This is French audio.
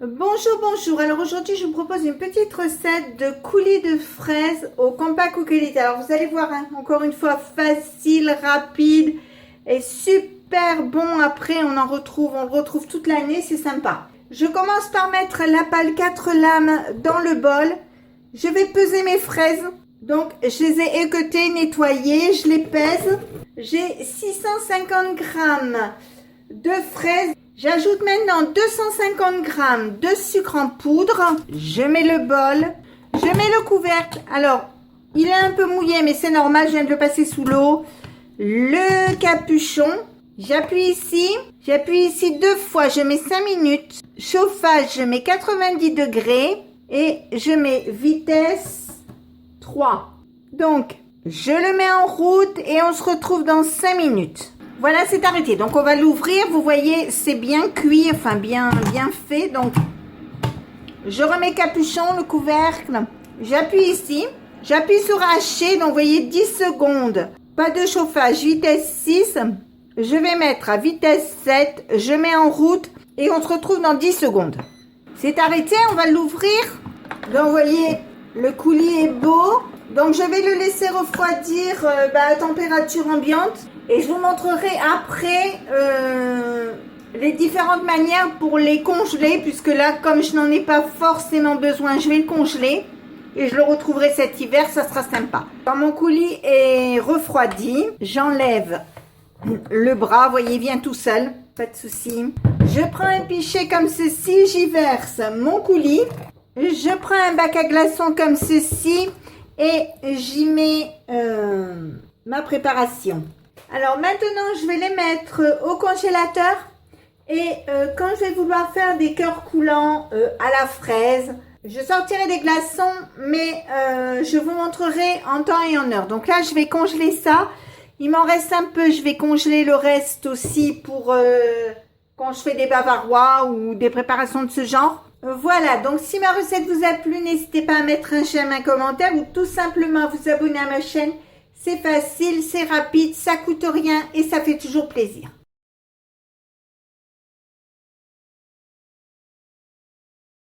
Bonjour, bonjour. Alors aujourd'hui, je vous propose une petite recette de coulis de fraises au compact coquelite. Alors vous allez voir, hein, encore une fois, facile, rapide et super bon. Après, on le retrouve toute l'année, c'est sympa. Je commence par mettre la pâle 4 lames dans le bol. Je vais peser mes fraises. Donc, je les ai équeutées, nettoyées, je les pèse. J'ai 650 grammes de fraises. J'ajoute maintenant 250 grammes de sucre en poudre. Je mets le bol. Je mets le couvercle. Alors, il est un peu mouillé, mais c'est normal, je viens de le passer sous l'eau. Le capuchon. J'appuie ici 2 fois. Je mets 5 minutes. Chauffage, je mets 90 degrés. Et je mets vitesse 3. Donc, je le mets en route et on se retrouve dans 5 minutes. Voilà, c'est arrêté. Donc, on va l'ouvrir. Vous voyez, c'est bien cuit, enfin bien fait. Donc, je remets le capuchon, le couvercle. J'appuie ici. J'appuie sur hacher. Donc, vous voyez, 10 secondes. Pas de chauffage. Vitesse 6. Je vais mettre à vitesse 7. Je mets en route et on se retrouve dans 10 secondes. C'est arrêté. On va l'ouvrir. Donc, vous voyez, le coulis est beau. Donc, je vais le laisser refroidir à température ambiante. Et je vous montrerai après les différentes manières pour les congeler. Puisque là, comme je n'en ai pas forcément besoin, je vais le congeler. Et je le retrouverai cet hiver, ça sera sympa. Quand mon coulis est refroidi, j'enlève le bras. Vous voyez, il vient tout seul. Pas de souci. Je prends un pichet comme ceci, j'y verse mon coulis. Je prends un bac à glaçons comme ceci et j'y mets ma préparation. Alors maintenant, je vais les mettre au congélateur et quand je vais vouloir faire des cœurs coulants à la fraise, je sortirai des glaçons, mais je vous montrerai en temps et en heure. Donc là, je vais congeler ça. Il m'en reste un peu, je vais congeler le reste aussi pour quand je fais des bavarois ou des préparations de ce genre. Voilà, donc si ma recette vous a plu, n'hésitez pas à mettre un j'aime, un commentaire ou tout simplement vous abonner à ma chaîne. C'est facile, c'est rapide, ça coûte rien et ça fait toujours plaisir.